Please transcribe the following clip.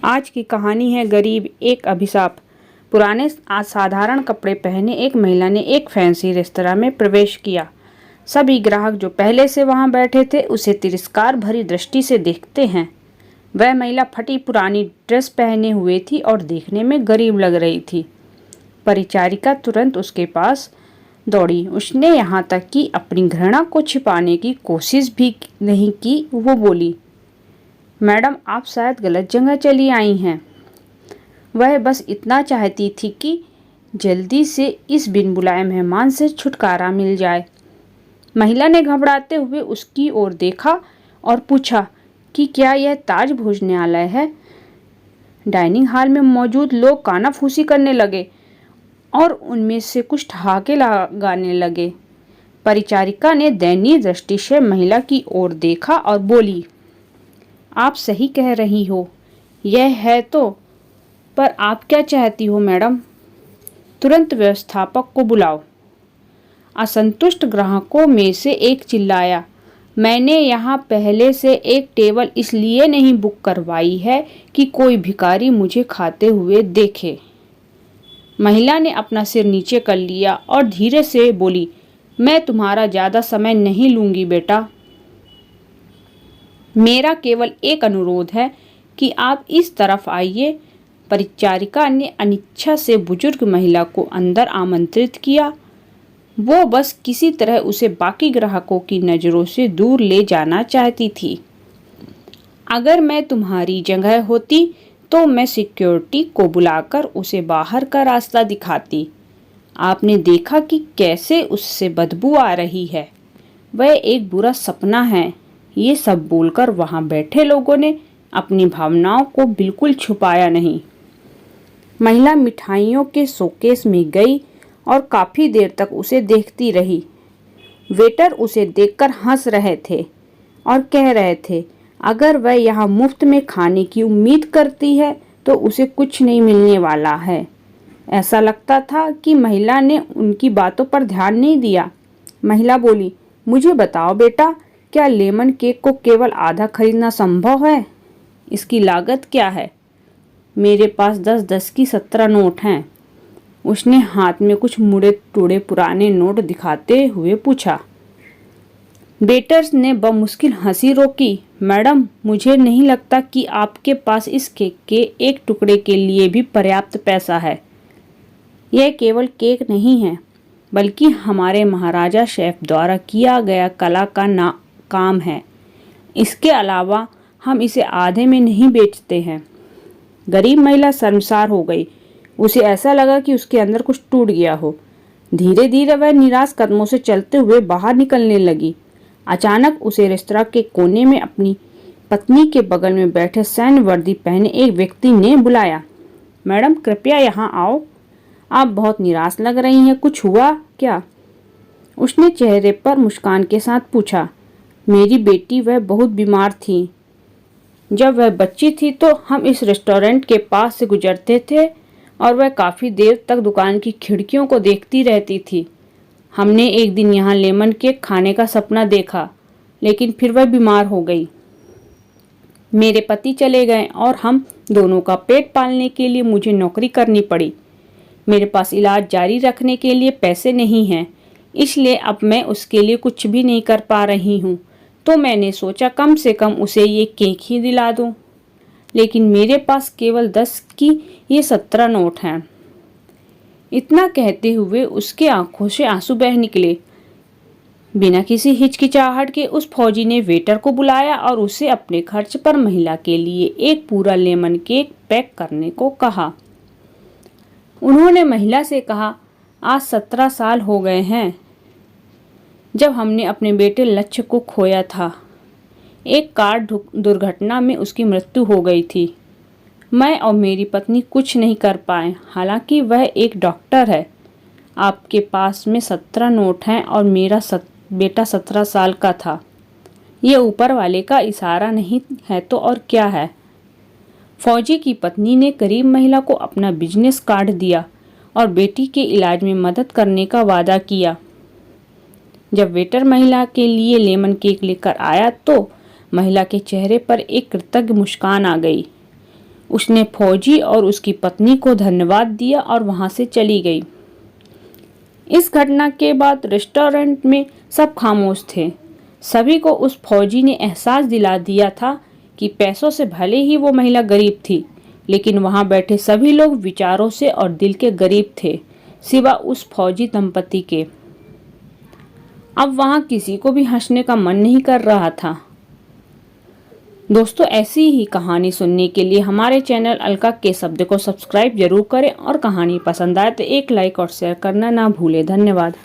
आज की कहानी है गरीब एक अभिशाप। पुराने असाधारण कपड़े पहने एक महिला ने एक फैंसी रेस्तरां में प्रवेश किया। सभी ग्राहक जो पहले से वहां बैठे थे उसे तिरस्कार भरी दृष्टि से देखते हैं। वह महिला फटी पुरानी ड्रेस पहने हुए थी और देखने में गरीब लग रही थी। परिचारिका तुरंत उसके पास दौड़ी। उसने यहाँ तक कि अपनी घृणा को छिपाने की कोशिश भी नहीं की। वो बोली, मैडम, आप शायद गलत जगह चली आई हैं। वह बस इतना चाहती थी कि जल्दी से इस बिन बुलाए मेहमान से छुटकारा मिल जाए। महिला ने घबराते हुए उसकी ओर देखा और पूछा कि क्या यह ताज भोजनालय है। डाइनिंग हॉल में मौजूद लोग कानाफूसी करने लगे और उनमें से कुछ ठहाके लगाने लगे। परिचारिका ने दयनीय दृष्टि से महिला की ओर देखा और बोली, आप सही कह रही हो, यह है तो, पर आप क्या चाहती हो मैडम? तुरंत व्यवस्थापक को बुलाओ। असंतुष्ट ग्राहकों में से एक चिल्लाया, मैंने यहाँ पहले से एक टेबल इसलिए नहीं बुक करवाई है कि कोई भिखारी मुझे खाते हुए देखे। महिला ने अपना सिर नीचे कर लिया और धीरे से बोली, मैं तुम्हारा ज़्यादा समय नहीं लूँगी बेटा। मेरा केवल एक अनुरोध है कि आप इस तरफ आइए। परिचारिका ने अनिच्छा से बुजुर्ग महिला को अंदर आमंत्रित किया। वो बस किसी तरह उसे बाकी ग्राहकों की नज़रों से दूर ले जाना चाहती थी। अगर मैं तुम्हारी जगह होती तो मैं सिक्योरिटी को बुलाकर उसे बाहर का रास्ता दिखाती। आपने देखा कि कैसे उससे बदबू आ रही है। वह एक बुरा सपना है। ये सब बोलकर वहां बैठे लोगों ने अपनी भावनाओं को बिल्कुल छुपाया नहीं। महिला मिठाइयों के शोकेस में गई और काफी देर तक उसे देखती रही। वेटर उसे देखकर हंस रहे थे और कह रहे थे, अगर वह यहाँ मुफ्त में खाने की उम्मीद करती है तो उसे कुछ नहीं मिलने वाला है। ऐसा लगता था कि महिला ने उनकी बातों पर ध्यान नहीं दिया। महिला बोली, मुझे बताओ बेटा, क्या लेमन केक को केवल आधा खरीदना संभव है? इसकी लागत क्या है? मेरे पास 10-10 की 17 नोट हैं। उसने हाथ में कुछ मुड़े टुड़े पुराने नोट दिखाते हुए पूछा। वेटर्स ने बमुश्किल हंसी रोकी। मैडम, मुझे नहीं लगता कि आपके पास इस केक के एक टुकड़े के लिए भी पर्याप्त पैसा है। यह केवल केक नहीं है, बल्कि हमारे महाराजा शेफ द्वारा किया गया कला का काम है। इसके अलावा हम इसे आधे में नहीं बेचते हैं। गरीब महिला शर्मसार हो गई। उसे ऐसा लगा कि उसके अंदर कुछ टूट गया हो। धीरे धीरे वह निराश कदमों से चलते हुए बाहर निकलने लगी। अचानक उसे रेस्तरां के कोने में अपनी पत्नी के बगल में बैठे सैन्य वर्दी पहने एक व्यक्ति ने बुलाया, मैडम, कृपया यहाँ आओ। आप बहुत निराश लग रही हैं, कुछ हुआ क्या? उसने चेहरे पर मुस्कान के साथ पूछा। मेरी बेटी, वह बहुत बीमार थी। जब वह बच्ची थी तो हम इस रेस्टोरेंट के पास से गुजरते थे और वह काफ़ी देर तक दुकान की खिड़कियों को देखती रहती थी। हमने एक दिन यहाँ लेमन केक खाने का सपना देखा, लेकिन फिर वह बीमार हो गई। मेरे पति चले गए और हम दोनों का पेट पालने के लिए मुझे नौकरी करनी पड़ी। मेरे पास इलाज जारी रखने के लिए पैसे नहीं हैं, इसलिए अब मैं उसके लिए कुछ भी नहीं कर पा रही हूँ। तो मैंने सोचा कम से कम उसे ये केक ही दिला दूँ, लेकिन मेरे पास केवल 10 की ये 17 नोट हैं। इतना कहते हुए उसके आंखों से आंसू बह निकले। बिना किसी हिचकिचाहट के उस फौजी ने वेटर को बुलाया और उसे अपने खर्च पर महिला के लिए एक पूरा लेमन केक पैक करने को कहा। उन्होंने महिला से कहा, आज 17 साल हो गए हैं जब हमने अपने बेटे लक्ष्य को खोया था। एक कार दुर्घटना में उसकी मृत्यु हो गई थी। मैं और मेरी पत्नी कुछ नहीं कर पाए, हालांकि वह एक डॉक्टर है। आपके पास में 17 नोट हैं और मेरा बेटा 17 साल का था। ये ऊपर वाले का इशारा नहीं है तो और क्या है? फौजी की पत्नी ने गरीब महिला को अपना बिजनेस कार्ड दिया और बेटी के इलाज में मदद करने का वादा किया। जब वेटर महिला के लिए लेमन केक लेकर आया तो महिला के चेहरे पर एक कृतज्ञ मुस्कान आ गई। उसने फौजी और उसकी पत्नी को धन्यवाद दिया और वहां से चली गई। इस घटना के बाद रेस्टोरेंट में सब खामोश थे। सभी को उस फौजी ने एहसास दिला दिया था कि पैसों से भले ही वो महिला गरीब थी, लेकिन वहां बैठे सभी लोग विचारों से और दिल के गरीब थे, सिवा उस फौजी दंपति के। अब वहां किसी को भी हंसने का मन नहीं कर रहा था। दोस्तों, ऐसी ही कहानी सुनने के लिए हमारे चैनल अलका के शब्द को सब्सक्राइब जरूर करें और कहानी पसंद आए तो एक लाइक और शेयर करना ना भूलें। धन्यवाद।